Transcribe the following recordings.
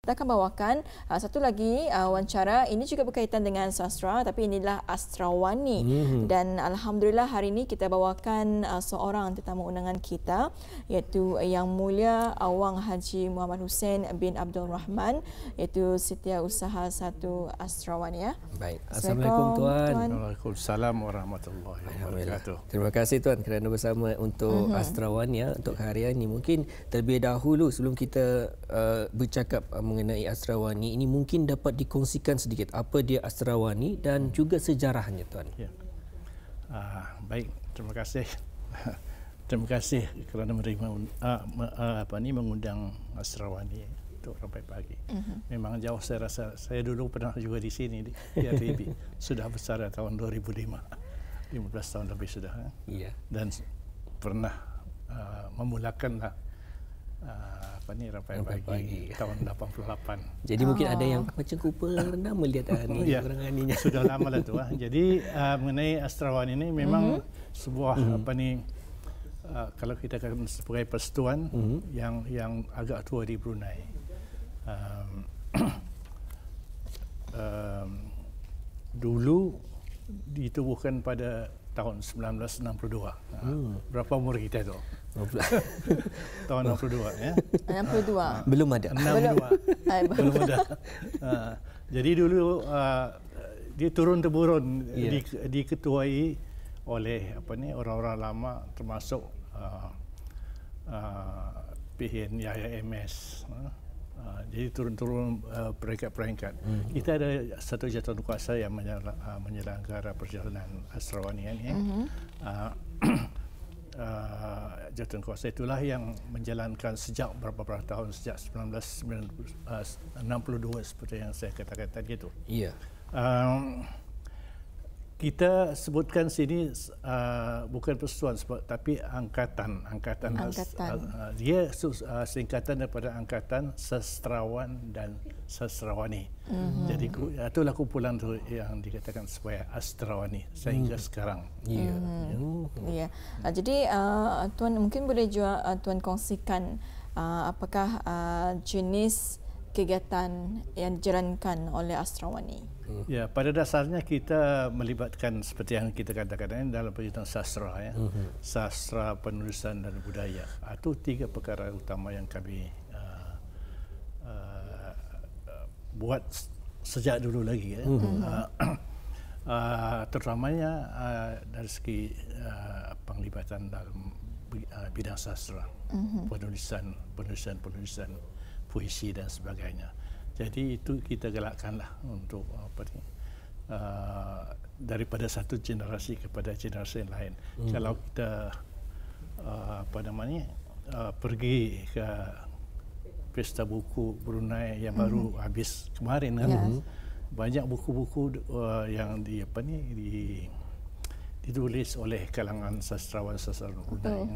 Kita akan bawakan satu lagi wawancara. Ini juga berkaitan dengan sastra, tapi inilah Astrawani. Dan alhamdulillah hari ini kita bawakan seorang tetamu undangan kita, iaitu Yang Mulia Awang Haji Muhammad Hussein bin Abdul Rahman, iaitu Setiausaha 1 Astrawani. Ya. Baik. Assalamualaikum Tuan. Waalaikumsalam warahmatullahi wabarakatuh. Terima kasih Tuan kerana bersama untuk Astrawani untuk hari ini. Mungkin terlebih dahulu sebelum kita bercakap mengenai Astrawani ini, mungkin dapat dikongsikan sedikit apa dia Astrawani dan juga sejarahnya Tuan. Ya. Baik, terima kasih. Terima kasih kerana menerima mengundang Astrawani untuk Rampai Pagi. Memang jauh, saya rasa. Saya dulu pernah juga di sini di RTB. Sudah besar tahun 2005. 15 tahun lebih sudah. Iya. Dan pernah memulakanlah Rampai Pagi tahun 88. Jadi mungkin ada yang macam kupa nama lihat ni orang aninya. Sudah lama lah tu. Jadi mengenai Astrawani ini memang sebuah kalau kita katakan sebagai persatuan yang agak tua di Brunei. Dulu ditubuhkan pada tahun 1962. Berapa umur kita tu? Tahun 62 ya. 62. Belum ada. 62. Belum ada. Jadi dulu dia turun-temurun diketuai oleh orang-orang lama, termasuk PN Yahya MS. Jadi turun-turun peringkat-peringkat. Kita ada satu jatuh kuasa yang menyelenggara perjalanan Astrawani ini. Jatuh kuasa itulah yang menjalankan sejak berapa tahun, sejak 1962 seperti yang saya katakan tadi itu. Iya. Kita sebutkan sini bukan persatuan tapi angkatan. Dia singkatan daripada Angkatan Sastrawan dan Sastrawani. Jadi itulah kumpulan tu yang dikatakan sebagai Astrawani sehingga sekarang. Iya. Ya. Jadi Tuan mungkin boleh juga Tuan kongsikan apakah jenis kegiatan yang dijalankan oleh Astrawani? Ya, pada dasarnya kita melibatkan seperti yang kita katakan dalam perjalanan sastra, sastra, penulisan dan budaya. Itu tiga perkara utama yang kami buat sejak dulu lagi. Terutamanya dari segi penglibatan dalam bidang sastra, penulisan, puisi dan sebagainya. Jadi itu kita galakkanlah untuk daripada satu generasi kepada generasi yang lain. Kalau kita pergi ke Pesta Buku Brunei yang baru habis kemarin kan, banyak buku-buku yang ditulis oleh kalangan sastrawan Brunei.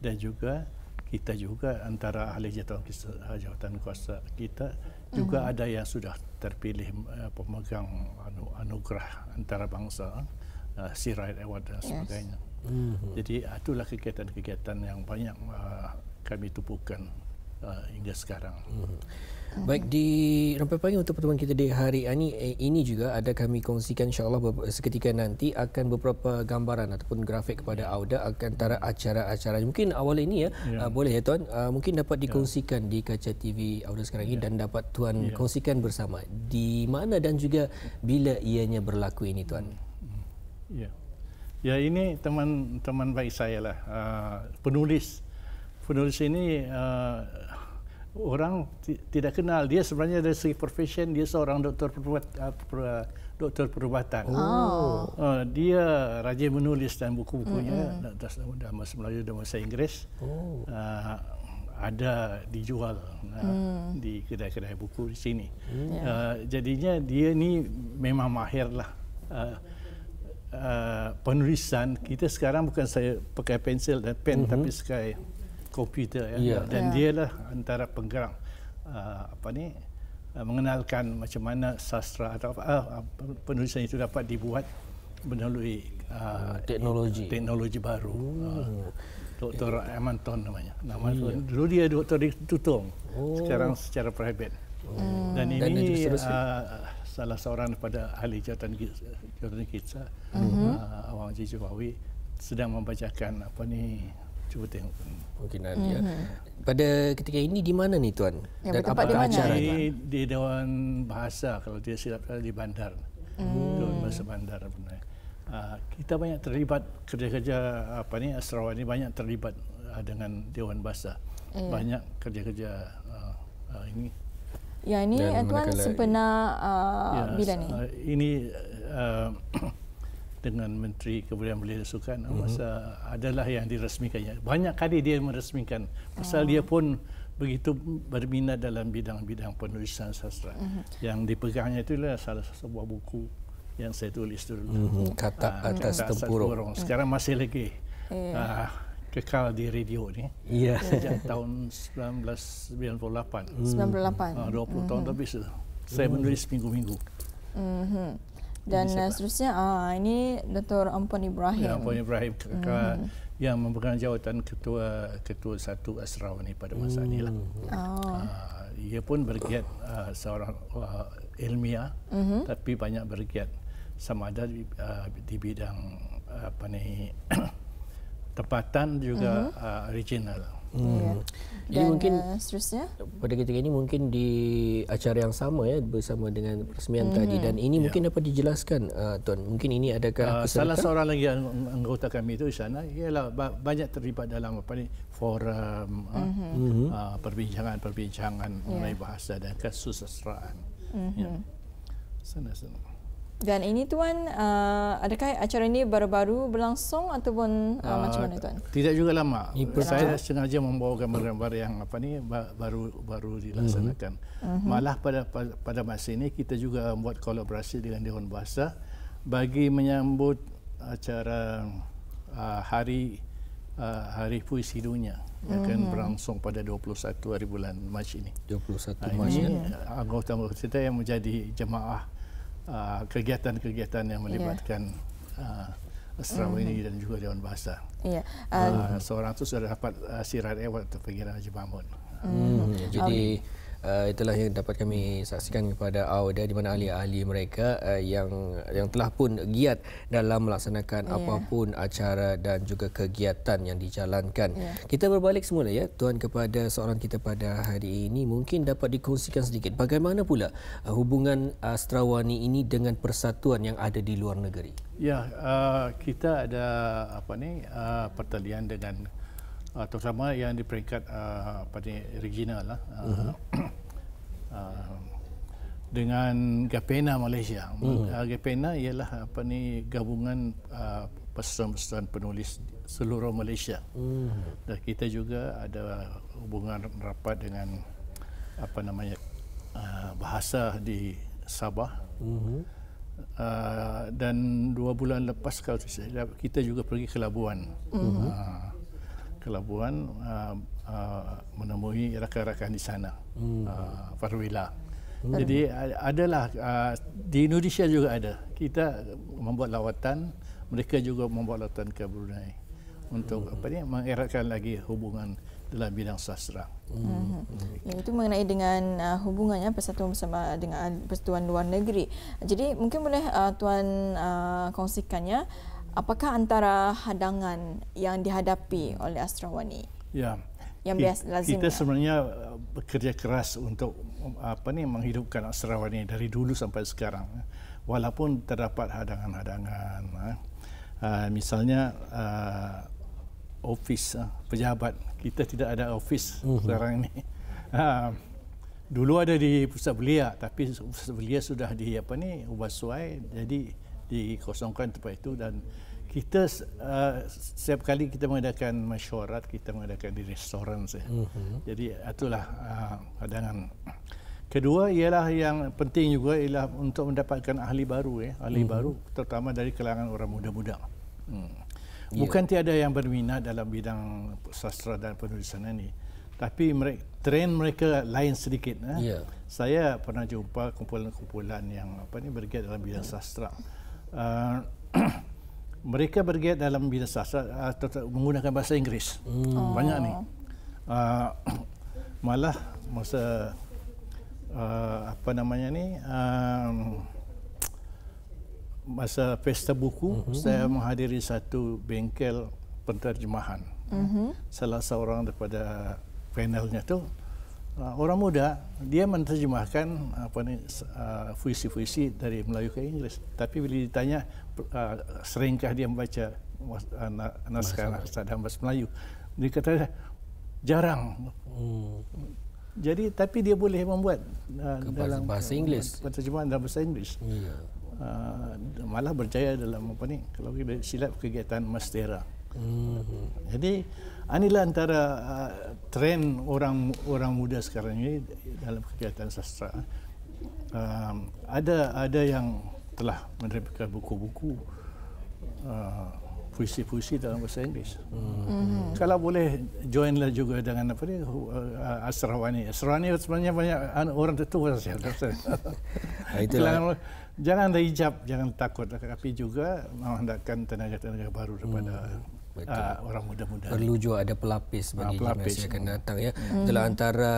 Dan juga kita juga antara ahli jawatan kuasa kita juga ada yang sudah terpilih pemegang anugerah antarabangsa, Sirait Award dan sebagainya. Jadi itulah kegiatan-kegiatan yang banyak kami tubuhkan hingga sekarang. Baik, di Rampai Pagi untuk pertemuan kita di hari ini juga ada kami kongsikan, insya-Allah seketika nanti akan beberapa gambaran ataupun grafik kepada Auda antara acara-acara. Mungkin awal ini boleh ya Tuan, mungkin dapat dikongsikan di kaca TV Auda sekarang ini dan dapat Tuan kongsikan bersama di mana dan juga bila ianya berlaku ini Tuan. Ya, ini teman baik saya lah, penulis ini. Orang tidak kenal dia, sebenarnya dari segi profesion dia seorang doktor perubatan. Dia rajin menulis dan buku-bukunya dalam bahasa Melayu dan bahasa Inggeris. Ada dijual di kedai-kedai buku di sini. Jadinya dia ni memang mahirlah penulisan. Kita sekarang bukan saya pakai pensel dan pen tapi sekai komputer dan dialah antara penggerak mengenalkan macam mana sastra atau penulisan itu dapat dibuat melalui teknologi baru. Dr. Amanton namanya. Dulu dia doktor di Tutong, sekarang secara private. Dan ini salah seorang daripada ahli jawatan kita, Awang Haji Jokowi, sedang membacakan apa ni, cuba tengok. Mungkin ya. Pada ketika ini di mana ni Tuan? Ya, dan apa acara ini di Dewan Bahasa, kalau dia silap di Bandar. Dewan Bahasa Bandar benar. Kita banyak terlibat kerja-kerja apa ni, Sarawak ni banyak terlibat dengan Dewan Bahasa. Banyak kerja-kerja ini. Ya, ini Tuan sempena bila ni? Ini dengan Menteri Kebudayaan Belia dan Sukan, masa adalah yang diresmikannya. Banyak kali dia meresmikan. Pasal dia pun begitu berminat dalam bidang-bidang penulisan sastra. Yang dipegangnya itulah salah sebuah buku yang saya tulis dulu. Katak Atas Tempurung. Sekarang masih lagi kekal di radio ni. Sejak tahun 1998. 20 tahun lebih sudah. Saya menulis minggu-minggu. Dan seterusnya ini Dr. Ampon Ibrahim. Ya, Ampon Ibrahim yang memegang jawatan ketua 1 Sarawak ni pada masa inilah. Ia pun bergiat seorang ilmiah, tapi banyak bergiat sama ada di bidang apa ni tempatan juga regional. Jadi mungkin seterusnya pada ketika ini mungkin di acara yang sama ya bersama dengan peresmian tadi, dan ini mungkin dapat dijelaskan Tuan, mungkin ini adakah salah seorang lagi anggota kami itu di sana ialah banyak terlibat dalam apa ni forum perbincangan mengenai bahasa dan kesusastraan. Sana. Dan ini Tuan, adakah acara ini baru-baru berlangsung ataupun macam mana Tuan? Tidak juga lama. Saya sengaja membawa gambar-gambar yang apa ni baru dilaksanakan. Malah pada masa ini kita juga membuat kolaborasi dengan Dewan Bahasa bagi menyambut acara Hari Puisi Dunia yang akan berlangsung pada 21 hari bulan Mac ini. 21 Mac ini anggota-anggota kita yang menjadi jemaah kegiatan-kegiatan yang melibatkan Sarawak ini dan juga Dewan Bahasa. Seorang itu sudah dapat Sirat Award untuk pengiraan Haji Mahmud. Jadi itulah yang dapat kami saksikan kepada AUDA, di mana ahli-ahli mereka yang telah pun giat dalam melaksanakan apapun acara dan juga kegiatan yang dijalankan. Kita berbalik semula ya Tuan kepada soalan kita pada hari ini, mungkin dapat dikongsikan sedikit bagaimana pula hubungan Astrawani ini dengan persatuan yang ada di luar negeri. Ya, kita ada pertalian dengan terutama yang di peringkat regional lah, dengan GAPENA Malaysia. GAPENA ialah gabungan persatuan penulis seluruh Malaysia. Dan kita juga ada hubungan rapat dengan bahasa di Sabah. Dan 2 bulan lepas kalau kita juga pergi ke Labuan. Menemui rakan-rakan di sana, perwira. Jadi adalah di Indonesia juga ada. Kita membuat lawatan, mereka juga membuat lawatan ke Brunei untuk mengeratkan lagi hubungan dalam bidang sastra. Itu mengenai dengan hubungannya persatuan bersama dengan persatuan luar negeri. Jadi mungkin boleh Tuan kongsikannya, apakah antara hadangan yang dihadapi oleh Astrawani? Ya, yang biasa lazim. Kita sebenarnya bekerja keras untuk menghidupkan Astrawani dari dulu sampai sekarang. Walaupun terdapat hadangan-hadangan. Misalnya ofis pejabat, kita tidak ada ofis sekarang ini. Dulu ada di Pusat Belia, tapi Pusat Belia sudah ubah suai, jadi dikosongkan tempat itu. Dan kita setiap kali kita mengadakan mesyuarat, kita mengadakan di restoran saja. Jadi itulah hadangan. Kedua ialah yang penting juga ialah untuk mendapatkan ahli baru, ahli baru terutama dari kalangan orang muda-muda. Bukan tiada yang berminat dalam bidang sastra dan penulisan ini, tapi trend mereka lain sedikit. Saya pernah jumpa kumpulan-kumpulan yang bergiat dalam bidang sastra. mereka bergiat dalam bidang sastra atau menggunakan bahasa Inggeris. Banyak ni. Malah masa masa pesta buku, saya menghadiri satu bengkel penterjemahan. Salah seorang daripada panelnya tu orang muda, dia menterjemahkan puisi-puisi dari Melayu ke Inggeris. Tapi bila ditanya seringkah dia membaca naskah dalam bahasa Melayu, dia kata jarang. Jadi tapi dia boleh membuat dalam bahasa Inggeris, penterjemahan dalam bahasa Inggeris. Malah berjaya dalam kalau kita silap kegiatan Mastera. Jadi inilah antara trend orang muda sekarang ini dalam kegiatan sastra. Ada yang telah menerbitkan buku-buku puisi-puisi dalam bahasa Inggeris. Kalau boleh joinlah juga dengan Astrawani. Astrawani sebenarnya banyak orang tertua saja. Jangan hijab, jangan takut, tapi juga menghendakkan tenaga-tenaga baru daripada orang muda-muda. Perlu juga ada pelapis bagi generasi yang akan datang ya. Dalam antara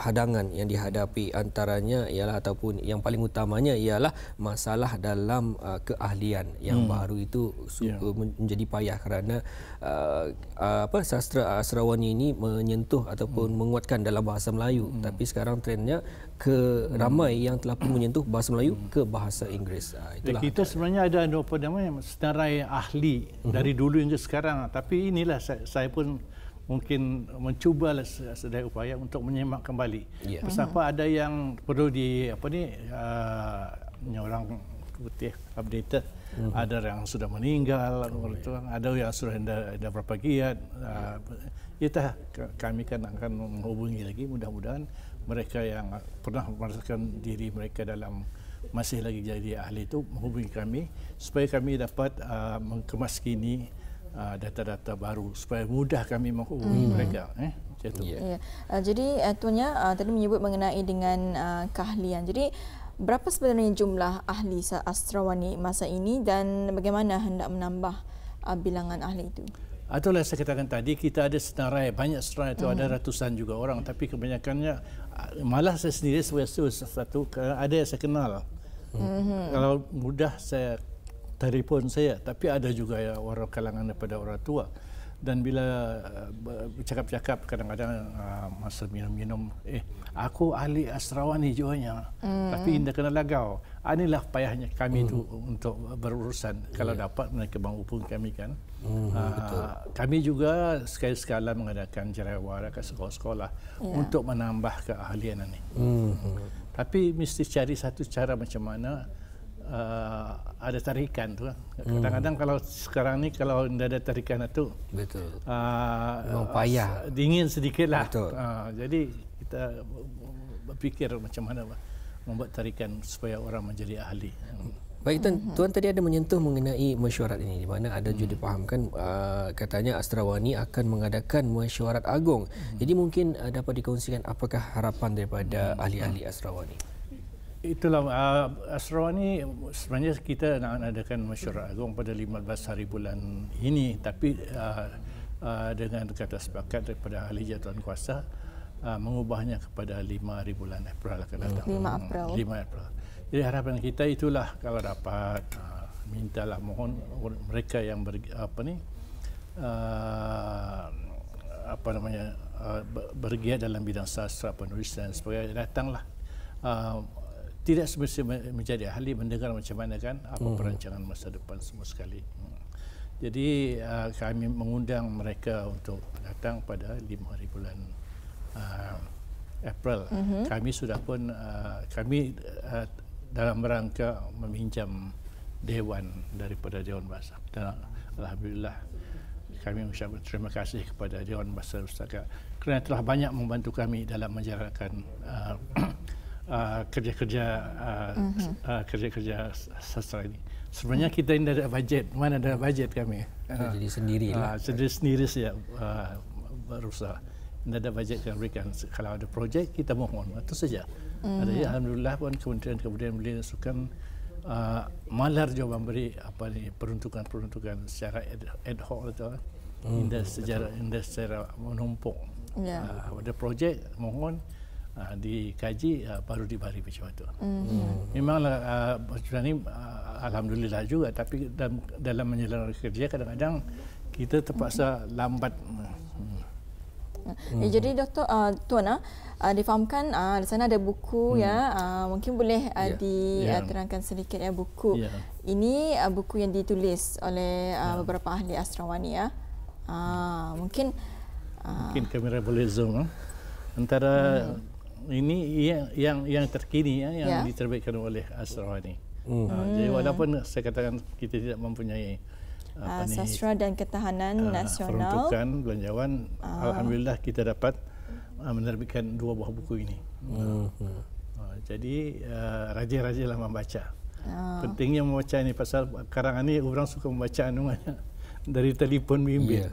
hadangan yang dihadapi antaranya ialah ataupun yang paling utamanya ialah masalah dalam keahlian yang baru itu menjadi payah kerana sastra Astrawani ini menyentuh ataupun menguatkan dalam bahasa Melayu, tapi sekarang trendnya ramai yang telah pun menyentuh bahasa Melayu ke bahasa Inggeris. Kita sebenarnya ada senarai ahli dari dulu hingga sekarang, tapi inilah saya pun mungkin mencuba sedaya upaya untuk menyemak kembali. Siapa ada yang perlu orang putih updated, ada yang sudah meninggal, ada yang sudah ada berapa giat. Kami akan menghubungi lagi, mudah-mudahan mereka yang pernah merasakan diri mereka dalam masih lagi jadi ahli itu menghubungi kami supaya kami dapat mengkemaskini data-data baru supaya mudah kami menghubungi mereka. Jadi tuannya tadi menyebut mengenai dengan keahlian. Jadi berapa sebenarnya jumlah ahli Astrawani masa ini dan bagaimana hendak menambah bilangan ahli itu? Itulah saya katakan tadi, kita ada senarai, banyak senarai itu ada ratusan juga orang, tapi kebanyakannya malah saya sendiri satu ada yang saya kenal. Kalau mudah saya telefon saya, tapi ada juga orang kalangan daripada orang tua. Dan bila bercakap-cakap kadang-kadang masa minum-minum, aku ahli Astrawani juanya, tapi tidak kena lagau. Inilah payahnya kami itu untuk berurusan. Kalau dapat mereka menghubungi kami kan. Kami juga sekali-sekala mengadakan jariwara ke sekolah-sekolah untuk menambah keahlian ini. Tapi mesti cari satu cara macam mana ada tarikan tu. Kadang-kadang kalau sekarang ni kalau tidak ada tarikan itu, betul. Memang payah. Dingin sedikitlah. Jadi kita berfikir macam mana membuat tarikan supaya orang menjadi ahli. Baik Tuan tadi ada menyentuh mengenai mesyuarat ini, di mana ada juga dipahamkan katanya Astrawani akan mengadakan mesyuarat agung. Jadi mungkin dapat dikongsikan apakah harapan daripada ahli-ahli Astrawani? Itulah Astrawani sebenarnya kita nak adakan mesyuarat agung pada 15 hari bulan ini, tapi dengan kata sepakat daripada ahli jawatan kuasa mengubahnya kepada 5 hari bulan April akan datang. 5 April. Jadi harapan kita itulah kalau dapat mintalah mohon mereka yang bergiat dalam bidang sastra penulisan supaya datanglah. Tidak semestinya menjadi ahli, mendengar macam mana kan apa perancangan masa depan semua sekali. Jadi kami mengundang mereka untuk datang pada 5 hari bulan April. Kami sudah pun dalam rangka meminjam dewan daripada Dewan Bahasa, dan alhamdulillah kami mengucapkan terima kasih kepada Dewan Bahasa Pustaka kerana telah banyak membantu kami dalam menjalankan kerja-kerja sastra ini. Sebenarnya kita tidak ada bajet, mana ada bajet kami. Jadi sendirilah. Sendiri saja berusaha. Tidak ada bajet yang berikan. Kalau ada projek kita mohon, itu saja. Alhamdulillah pun kemudian boleh masukkan malar juga memberi peruntukan secara ad hoc atau secara menumpuk. Ada projek mohon dikaji baru diberi macam itu. Memanglah macam ni alhamdulillah juga, tapi dalam menjalankan kerja kadang-kadang kita terpaksa lambat. Jadi Doktor Tuan difahamkan di sana ada buku mungkin boleh diterangkan sedikit buku. Ini buku yang ditulis oleh beberapa ahli astrawani mungkin kamera boleh zoom antara ini yang terkini yang diterbitkan oleh astrawani. Jadi walaupun saya katakan kita tidak mempunyai sastra dan ketahanan nasional, peruntukan belanjawan, alhamdulillah kita dapat menerbitkan 2 buah buku ini. Jadi rajin-rajinlah membaca. Pentingnya membaca ini pasal karangan ini orang suka membaca dari telefon bimbit.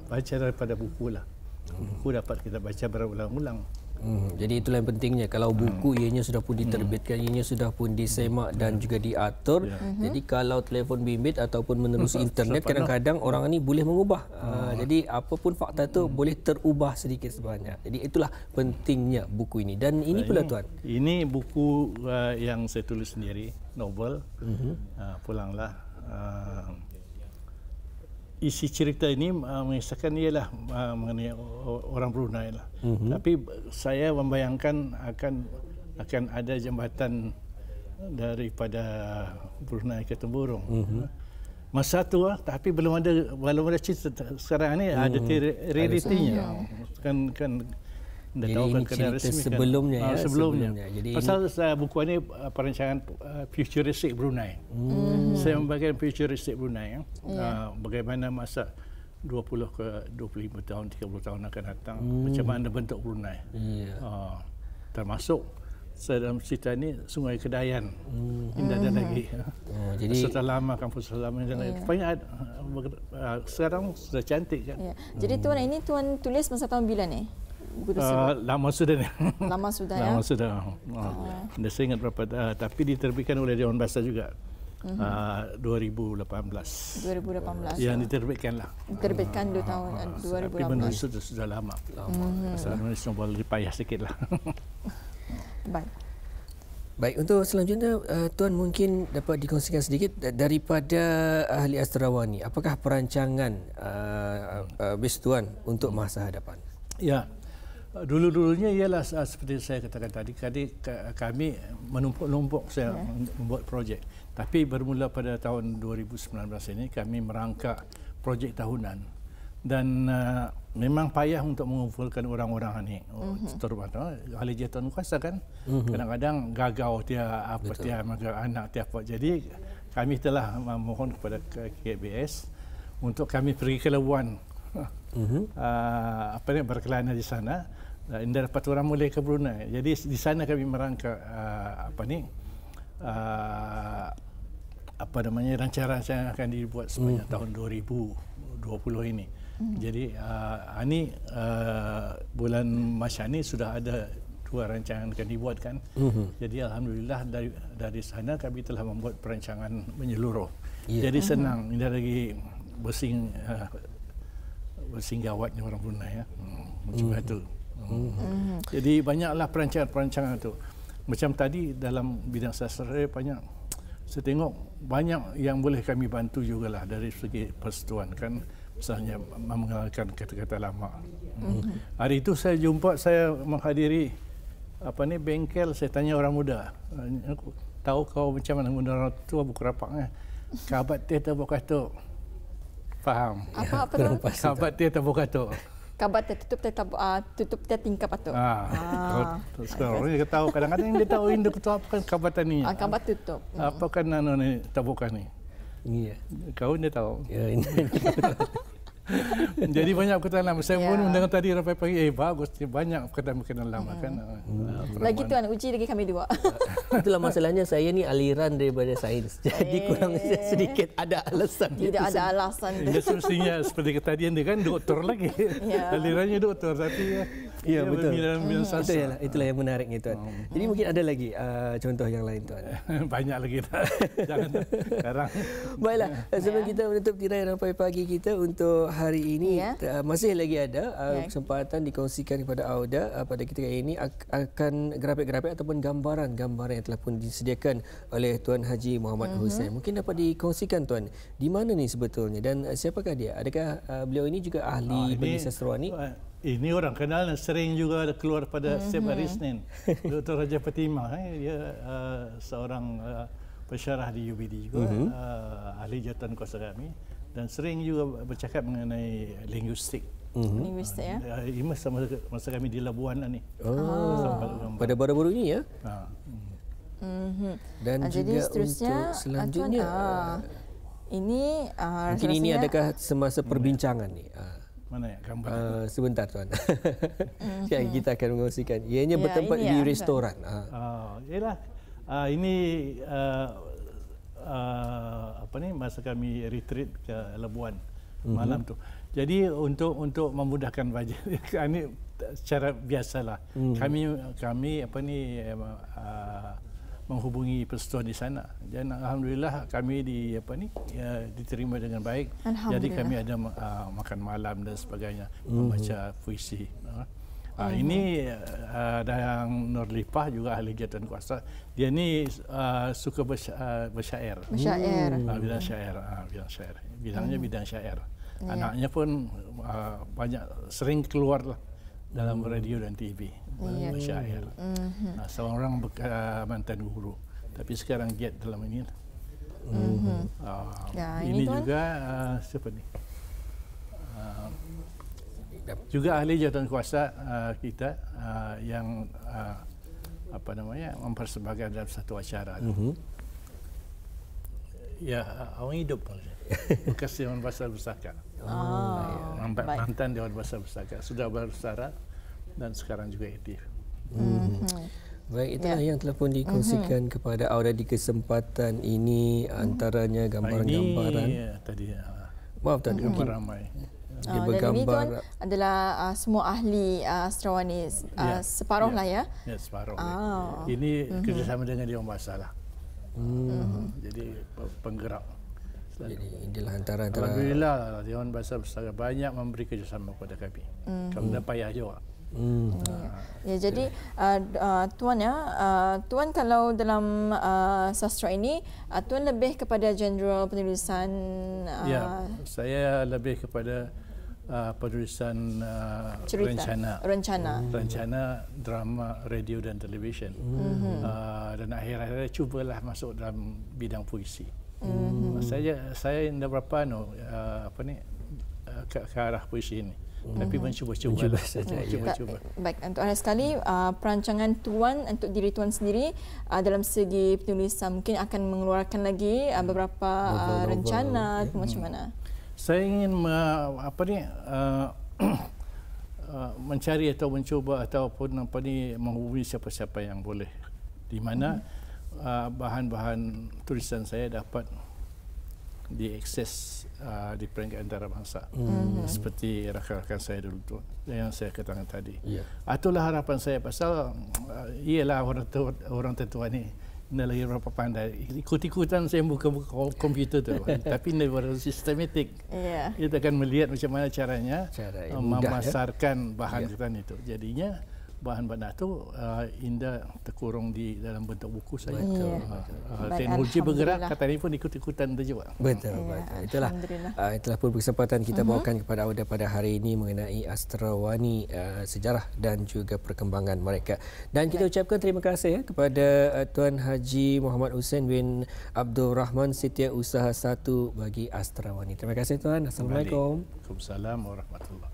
Baca daripada buku lah. Buku dapat kita baca berulang-ulang. Jadi itulah yang pentingnya. Kalau buku ianya sudah pun diterbitkan, ianya sudah pun disemak dan juga diatur. Jadi kalau telefon bimbit ataupun menerusi internet, kadang-kadang orang ini boleh mengubah. Jadi apapun fakta itu boleh terubah sedikit sebanyak. Jadi itulah pentingnya buku ini. Dan ini pula Tuan. Ini buku yang saya tulis sendiri, novel. Pulanglah. Isi cerita ini mengisahkan ialah mengenai orang Brunei lah. Tapi saya membayangkan akan ada jambatan daripada Brunei ke Temburong. Masa tu tapi belum ada cerita. Sekarang ni ada realitinya. Kan jadi ini cerita sebelumnya sebelumnya. Jadi pasal buku ini perancangan futuristik Brunei. Saya membagikan futuristik Brunei. Bagaimana masa 20 ke 25 tahun, 30 tahun akan datang, macam mana bentuk Brunei. Termasuk dalam cerita ini Sungai Kedayan. Tidak ada lagi. Jadi setelah lama kampus lama dan sekarang sudah cantik kan. Jadi Tuan ini Tuan tulis masa tahun bila ni? Lama sudah. Lama sudah Lama sudah. Saya ingat berapa, tapi diterbitkan oleh Dewan Bahasa juga. 2018. Yang diterbitkan lah. Diterbitkan 2018. Tapi menulis sudah lama. Pasal menulis novel payah sikit lah. Baik, untuk selanjutnya Tuan mungkin dapat dikongsikan sedikit daripada ahli astrawani. Apakah perancangan bes Tuan untuk masa hadapan? Ya, dulu-dulunya ialah seperti saya katakan tadi, kami menumpuk-numpuk saya membuat projek. Tapi bermula pada tahun 2019 ini kami merangkak projek tahunan. Dan memang payah untuk mengumpulkan orang-orang ini. Terutama ahli jawatan kuasa kan. Kadang-kadang gagau dia, apa dia, anak dia apa. Jadi kami telah memohon kepada KBS untuk kami pergi ke Labuan. Berkelana di sana. Indah dapat orang mulai ke Brunei. Jadi di sana kami merangkak rancangan-rancangan yang akan dibuat sepanjang tahun 2020 ini. Jadi bulan Mac ini sudah ada 2 rancangan akan dibuat kan. Jadi alhamdulillah dari sana kami telah membuat perancangan menyeluruh. Jadi senang, tidak lagi bersing gawatnya orang Brunei macam itu. Jadi banyaklah perancangan-perancangan itu. Macam tadi dalam bidang sastra banyak, saya tengok banyak yang boleh kami bantu jugalah dari segi persatuan kan, misalnya mengenalkan kata-kata lama. Hari itu saya menghadiri bengkel, saya tanya orang muda, tahu kau macam mana muda orang tua buku rapaknya, kabat teh tahu kata. Faham? Apa tu? Kabat dia tahu kata. Kabat dia tutup dia tingkap tu. Sekarang orang dia tahu, kadang-kadang dia tahu Indo tu apa kan kabatan ni. Kabat tutup. Apa kan ni tabukan ni? Iya. Kau dia tahu. Ya, ini. Jadi banyak perkataan lama. Saya pun mendengar tadi ramai pagi, bagus, banyak perkataan lama kan. Lagi Tuan, uji lagi kami 2. Itulah masalahnya, saya ni aliran daripada sains. Jadi kurang sedikit ada alasan. Tidak ada alasan. Dia semestinya seperti kata dia kan doktor lagi. Alirannya doktor, tapi Ya, betul. Itulah, itulah yang menariknya, Tuan. Jadi mungkin ada lagi contoh yang lain, Tuan. Banyak lagi. Jangan sekarang. Baiklah, sebelum kita menutup tirai rampai pagi kita untuk hari ini, masih lagi ada kesempatan dikongsikan kepada Auda pada ketika ini akan grafik-grafik ataupun gambaran-gambaran yang telah pun disediakan oleh Tuan Haji Muhammad Hussein. Mungkin dapat dikongsikan, Tuan, di mana ni sebetulnya dan siapakah dia? Adakah beliau ini juga ahli bagi sastrawan? Ini orang kenal, sering juga keluar pada setiap hari Isnin. Dr. Raja Fatimah, dia seorang pensyarah di UBD juga, ahli jawatan kuasa kami, dan sering juga bercakap mengenai linguistik. Linguistik, ya? Masa kami di Labuan ni. Pada baru-baru ini, ya? Dan jadi juga seterusnya, untuk selanjutnya, ini mungkin ini adakah semasa perbincangan ni? Mana ya gambar? Sebentar, Tuan. Yang kita akan mengongsikan. Ianya bertempat di restoran. Yalah. Ini masa kami retreat ke Labuan malam tu. Jadi untuk memudahkan bajet, ini secara biasalah. Kami menghubungi persatuan di sana, dan alhamdulillah kami diterima dengan baik. Jadi kami ada makan malam dan sebagainya, membaca puisi. Ini ada yang Nurlipah juga ahli jawatan kuasa. Dia ni suka bersyair. Bidang syair, bidangnya bidang syair. Anaknya pun banyak sering keluar lah dalam radio dan TV. Bersyair. Seorang mantan guru, tapi sekarang giat dalam ini. Ini juga siapa ni? Juga ahli jawatan kuasa kita yang mempersembahkan dalam satu acara. Ya, orang hidup bekas Dewan Besar Pusaka. Mantan Dewan Besar Pusaka, sudah bersara dan sekarang juga aktif. Baik, itulah yang telah pun dikongsikan kepada Auda di kesempatan ini, antaranya gambaran-gambaran. Maaf, tadi mungkin ramai. Dan ini, Tuan, adalah semua ahli astrawani separuh lah, ya? Ya, separuh. Ini kerjasama dengan Dewan Besar lah. Jadi penggerak. Jadi inilah antara alhamdulillah Dewan Besar Pusaka banyak memberi kerjasama kepada kami. Kami dah payah juga. Ya, jadi Tuan, Tuan kalau dalam sastra ini, Tuan lebih kepada general penulisan. Ya, saya lebih kepada penulisan rencana drama, radio dan televisyen. Dan akhir-akhir cubalah masuk dalam bidang puisi. Saya tidak berapa ke arah puisi ini, tapi mencuba-cuba saja. Baik, untuk hari sekali perancangan Tuan untuk diri Tuan sendiri dalam segi penulisan mungkin akan mengeluarkan lagi beberapa rencana macam mana? Saya ingin mencari atau mencuba ataupun menghubungi siapa-siapa yang boleh, di mana bahan-bahan tulisan saya dapat diakses di peringkat antarabangsa, seperti rakan-rakan saya dulu tu yang saya katakan tadi. Itulah harapan saya, pasal ialah orang tua ni lagi berapa pandai, ikut-ikutan saya buka komputer tu, tapi daripada sistematik. Kita akan melihat macam mana caranya memasarkan bahan kita itu. Jadinya bahan-bahan itu indah terkurung di dalam bentuk buku saja. Teknologi bergerak, kata ini pun ikut-ikutan juga. Betul. Itulah pun kesempatan kita bawakan kepada Auda pada hari ini mengenai astrawani, sejarah dan juga perkembangan mereka. Dan kita ucapkan terima kasih kepada Tuan Haji Muhammad Hussein bin Abdul Rahman, Setiausaha 1 bagi astrawani. Terima kasih, Tuan. Assalamualaikum. Waalaikumsalam warahmatullahi.